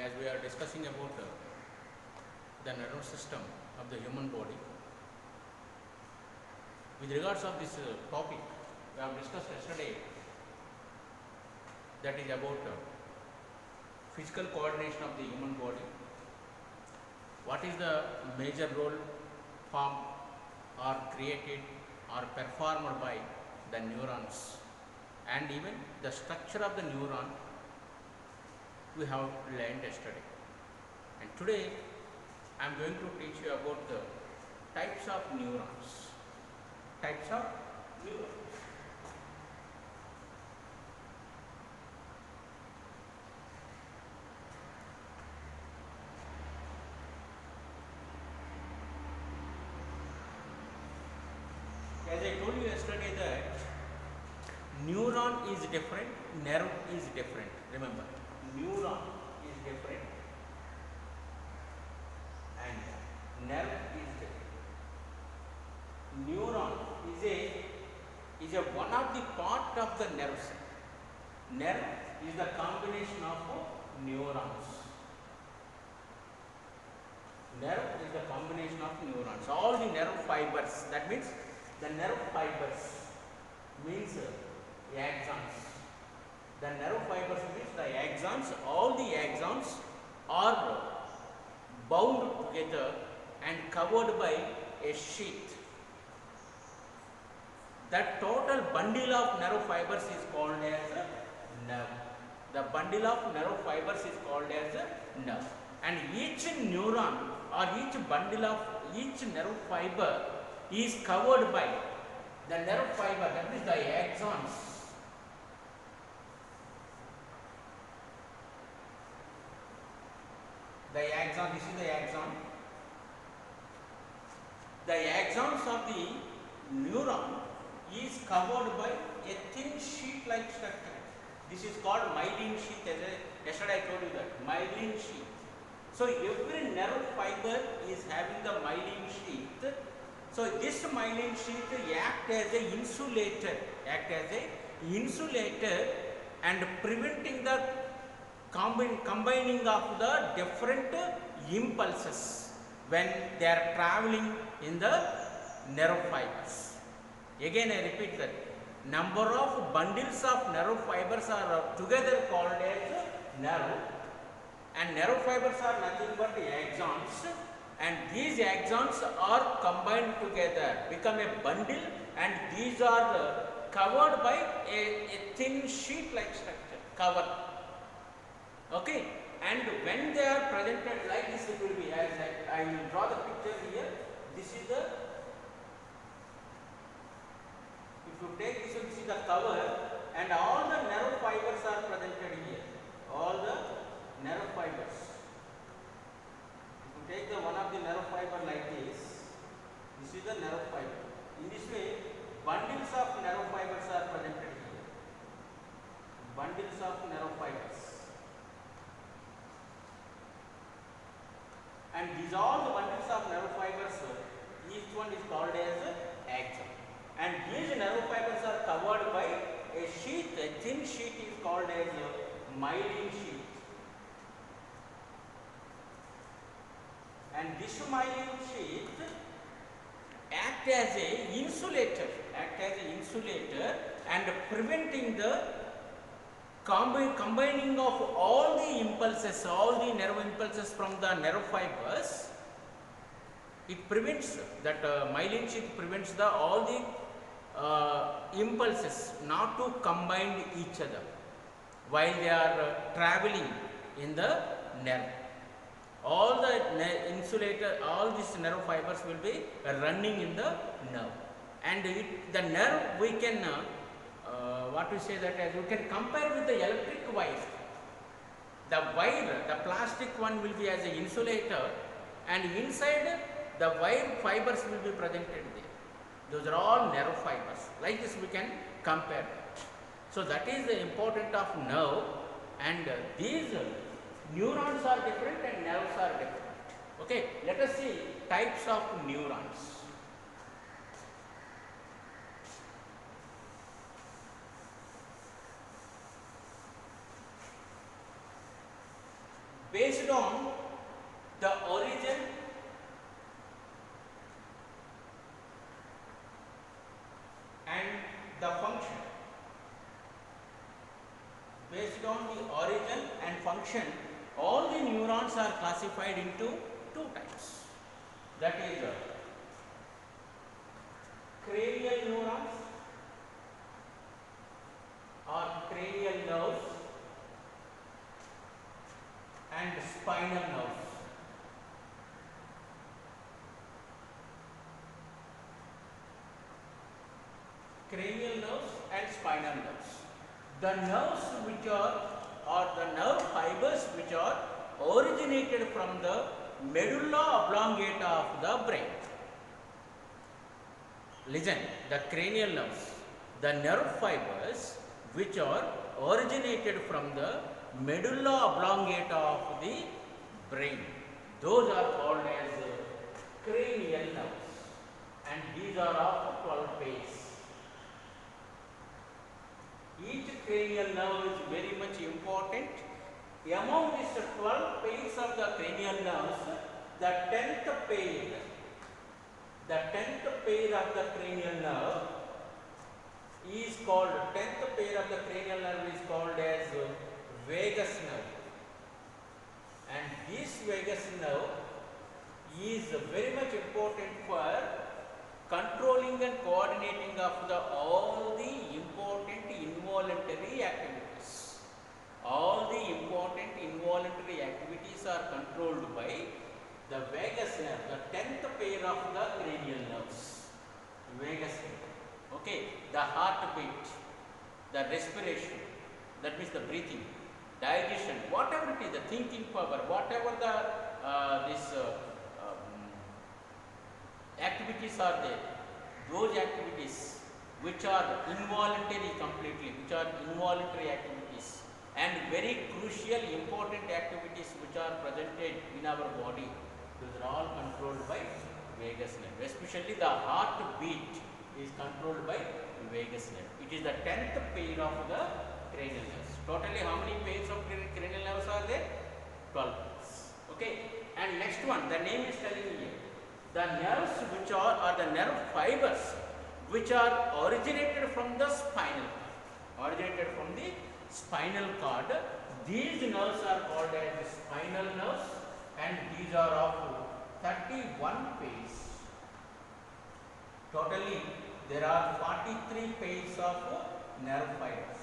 as we are discussing about the nervous system of the human body. With regards of this topic, we have discussed yesterday, that is about physical coordination of the human body. What is the major role formed or created or performed by the neurons, and even the structure of the neuron we have learned yesterday. And today I am going to teach you about the types of neurons. Types of neurons. As I told you yesterday that neuron is different, nerve is different. Remember, neuron is different and nerve is different. Neuron is a one of the part of the nerve cell. Nerve is the combination of neurons. Nerve is the combination of neurons. All the nerve fibers. That means the nerve fibers means axons. The nerve fibers means the axons. All the axons are bound together and covered by a sheath. That total bundle of nerve fibers is called as a nerve. The bundle of nerve fibers is called as a nerve. And each neuron or each bundle of each nerve fiber is covered by the nerve fiber, that is the axons. The axon, this is the axon. The axons of the neuron is covered by a thin sheet-like structure. This is called myelin sheath. Yesterday I told you that myelin sheath. So every nerve fiber is having the myelin sheath. So this myelin sheath acts as a insulator, and preventing the combining of the different impulses when they are traveling in the nerve fibers. Again I repeat that number of bundles of nerve fibers are together called as nerve, and nerve fibers are nothing but axons, and these axons are combined together, become a bundle, and these are covered by a thin sheet like structure, cover. Okay, and when they are presented like this, it will be as I will draw the picture here. This is the, if you take this, this is the cover, and all the nerve fibers are presented here. All the nerve fibers. If you take the one of the nerve fiber like this is the nerve fiber. In this way, bundles of nerve fibers are presented here. Bundles of nerve fibers. And these all the bundles of nerve fibers, each one is called as axon. And these nerve fibers are covered by a sheath, a thin sheath is called as myelin sheath. And this myelin sheath acts as a insulator, and preventing the combining of all the impulses, all the nerve impulses from the nerve fibers. It prevents that myelin sheath prevents the all the impulses not to combine each other while they are traveling in the nerve. All the insulator, all these nerve fibers will be running in the nerve, and the nerve we can what we say that as we can compare with the electric wire. The wire, the plastic one will be as an insulator, and inside the wire fibers will be presented there. Those are all nerve fibers. Like this we can compare. So that is the importance of nerve, and these neurons are different and nerves are different. Okay, let us see types of neurons. Basic based on the origin and function, all the neurons are classified into two types. That is cranial neurons or cranial nerves and spinal nerves. Cranial nerves and spinal nerves. The nerves which are, or the nerve fibers which are originated from the medulla oblongata of the brain. Listen, the cranial nerves, the nerve fibers which are originated from the medulla oblongata of the brain, those are called as cranial nerves, and these are of 12 pairs. Each cranial nerve is very much important. Among these 12 pairs of the cranial nerves, the 10th pair of the cranial nerve is called, 10th pair of the cranial nerve is called as vagus nerve. And this vagus nerve is very much important for controlling and coordinating of all the important involuntary activities. All the important involuntary activities are controlled by the vagus nerve, the 10th pair of the cranial nerves. Vagus nerve. Okay, the heartbeat, the respiration, that means the breathing, digestion, whatever it is, the thinking power, whatever the activities are there, those activities which are involuntary completely, which are involuntary activities, and very crucial important activities which are presented in our body, those are all controlled by vagus nerve. Especially the heartbeat is controlled by vagus nerve. It is the 10th pair of the cranial nerves. Totally how many pairs of cranial nerves are there? 12 pairs. Okay. And next one, the name is telling you, the nerves which are, or the nerve fibers which are originated from the spinal cord. Originated from the spinal cord. These nerves are called as spinal nerves, and these are of 31 pairs. Totally there are 43 pairs of nerve fibers.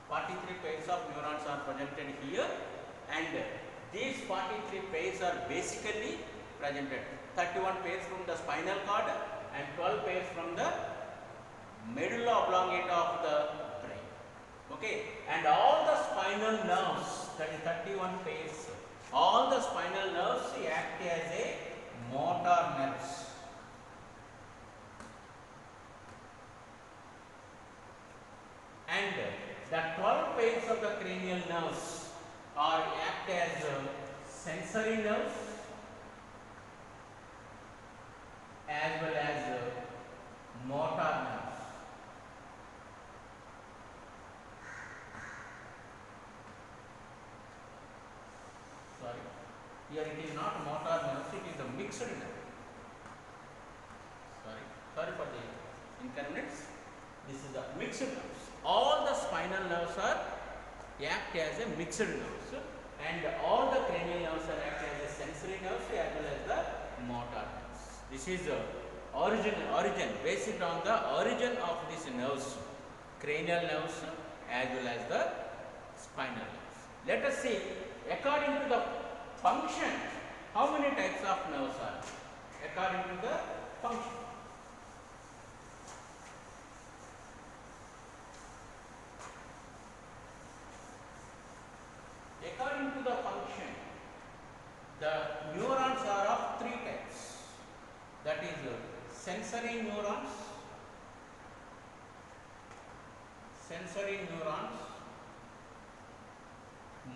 43 pairs of neurons are presented here, and these 43 pairs are basically presented. 31 pairs from the spinal cord and 12 pairs from the medulla oblongata of the brain. Okay, and all the spinal nerves, that is 31 pairs, all the spinal nerves act as a motor nerves. And the 12 pairs of the cranial nerves are act as sensory nerves as well as motor nerves. Sorry, here it is not motor nerves, it is a mixed nerve. Sorry for the inconvenience. This is the mixed nerves. All the spinal nerves are act as a mixed nerves, and all the cranial nerves are act as a sensory nerves as well as the motor nerves. This is origin based on the origin of these nerves, cranial nerves as well as the spinal nerves. Let us see, according to the function, how many types of nerves are according to the function. According to the function, the neurons are of three types. That is sensory neurons,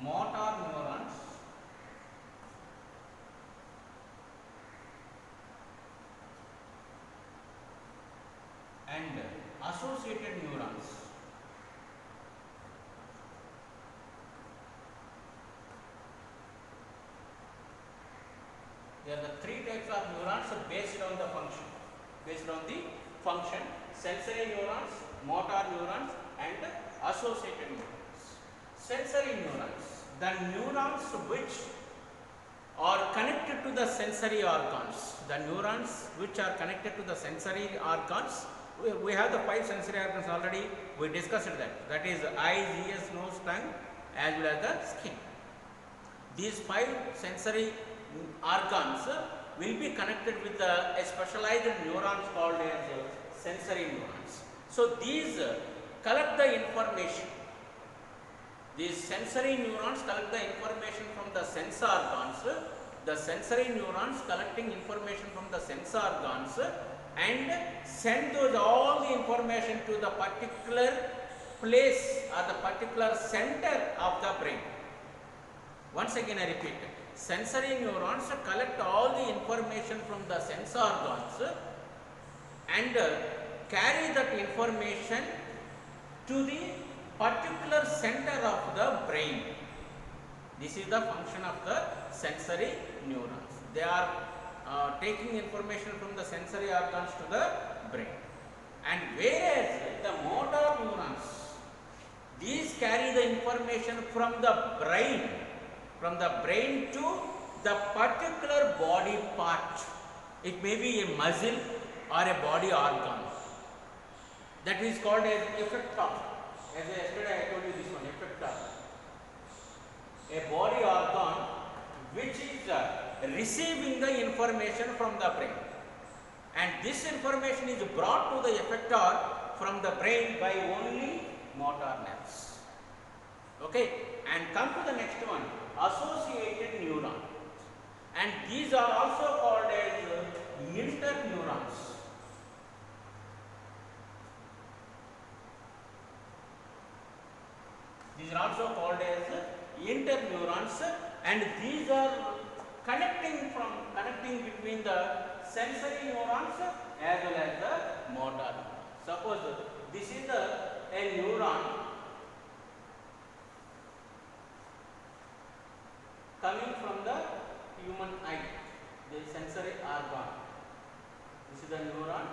motor neurons, and associated neurons. There are the three types of neurons based on the function. Based on the function, sensory neurons, motor neurons, and associated neurons. sensory neurons, the neurons which are connected to the sensory organs, the neurons which are connected to the sensory organs. We have the 5 sensory organs already, we discussed that is eyes, ears, nose, tongue as well as the skin. These 5 sensory organs will be connected with a specialized neurons called as sensory neurons. So these collect the information. These sensory neurons collect the information from the sense organs. The sensory neurons collecting information from the sense organs and send those all the information to the particular place or the particular center of the brain. Once again I repeat, sensory neurons collect all the information from the sense organs and carry that information to the particular center of the brain. This is the function of the sensory neurons. They are taking information from the sensory organs to the brain. And whereas the motor neurons, these carry the information from the brain to the particular body part. It may be a muscle or a body organ. That is called as effector. As yesterday I told you this one, effector. A body organ which is receiving the information from the brain. And this information is brought to the effector from the brain by only motor nerves. Okay, and come to the next one, associated neuron. And these are also called as interneurons. These are also called as interneurons, and these are connecting between the sensory neurons as well as the motor neurons. Suppose this is a neuron coming from the human eye, the sensory organ. This is the neuron,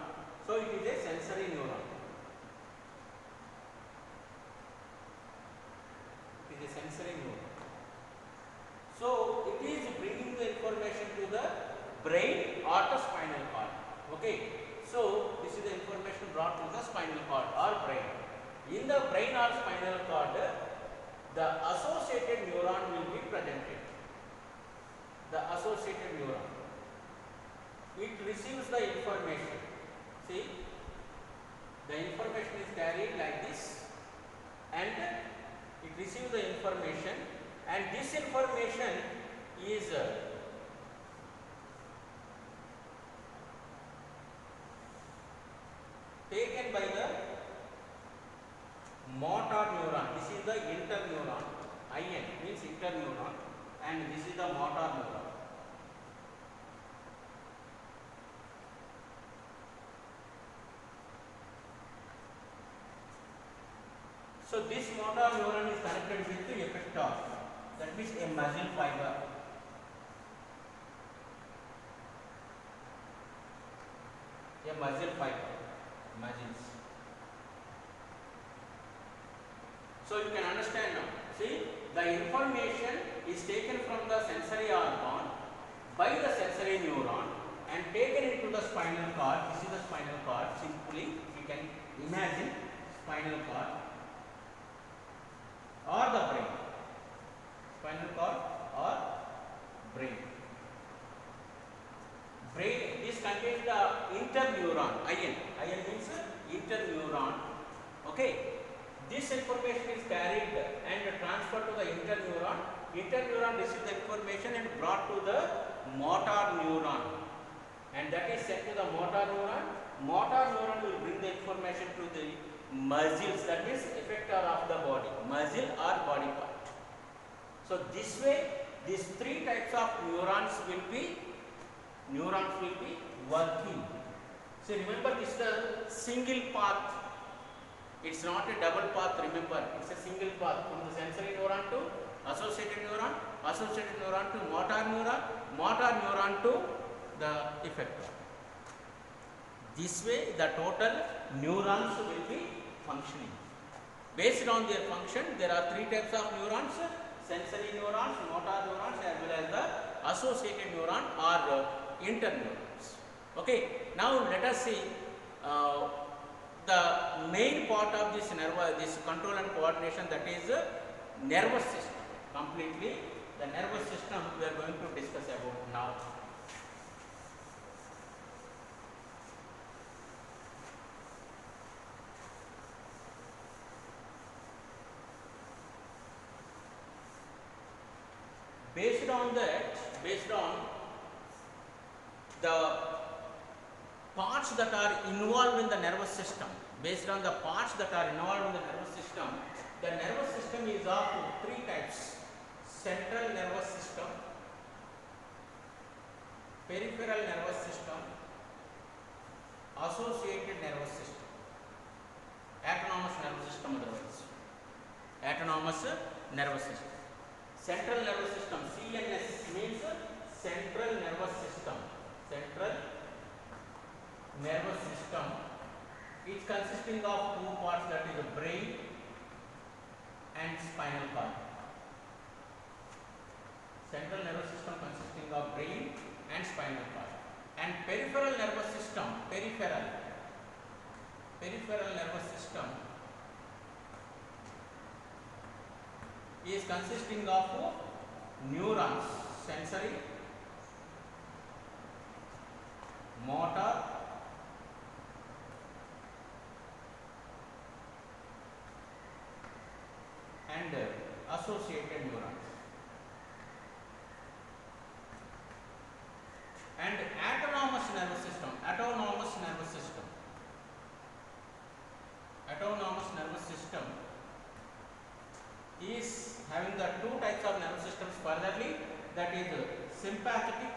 so it is a sensory neuron. It is a sensory neuron. So it is bringing the information to the brain or the spinal cord. Okay, so this is the information brought to the spinal cord or brain. In the brain or spinal cord, the associated neuron will be presented. The associated neuron, it receives the information. See, the information is carried like this, and it receives the information, and this information is taken by the motor neuron. This is the interneuron. IN means interneuron, and this is the motor neuron. So this motor neuron is connected with the effector, that means a muscle fiber. A muscle fiber, muscles. So you can understand now. See, the information is taken from the sensory organ by the sensory neuron and taken into the spinal cord. This is the spinal cord. Simply, you can imagine spinal cord or the brain. Spinal cord or brain. Brain, this contains the interneuron. IN means interneuron. Okay. This information is carried and transferred to the interneuron. Interneuron receives the information and brought to the motor neuron, and that is sent to the motor neuron. Motor neuron will bring the information to the muscles, that means effector of the body, muscle or body part. So this way, these 3 types of neurons will be working. So remember, this is a single path. It's not a double path, remember, it's a single path from the sensory neuron to associated neuron to motor neuron to the effector. This way the total neurons will be functioning. Based on their function, there are three types of neurons: sensory neurons, motor neurons, as well as the associated neuron or interneurons. Okay, now let us see the main part of this this control and coordination, that is nervous system. Completely the nervous system we are going to discuss about now. Based on that, based on the parts that are involved in the nervous system, based on the parts that are involved in the nervous system, the nervous system is of three types: central nervous system, peripheral nervous system, associated nervous system, autonomous nervous system, otherwise autonomous nervous system. Central nervous system, CNS, means central nervous system. Central nervous system is consisting of two parts, that is the brain and spinal cord. Central nervous system consisting of brain and spinal cord. And peripheral nervous system, peripheral nervous system is consisting of neurons: sensory, motor, and associated neurons. And autonomous nervous system, autonomous nervous system, autonomous nervous system is having the two types of nervous systems furtherly, that is sympathetic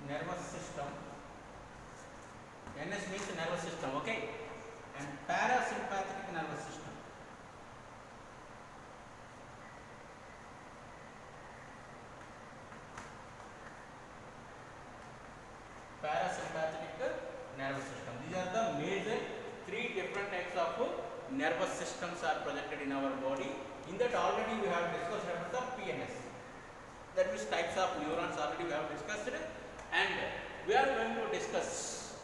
nervous system. NS means nervous system, okay, and parasympathetic nervous system. Parasympathetic nervous system. These are the major three different types of nervous systems are presented in our body. In that already we have discussed about the PNS. That means types of neurons already we have discussed, and we are going to discuss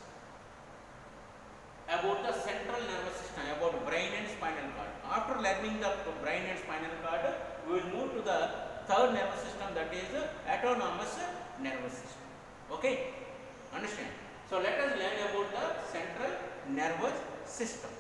about the central nervous system, about brain and spinal cord. After learning the brain and spinal cord, we will move to the third nervous system, that is autonomous nervous system. Okay, understand? So let us learn about the central nervous system.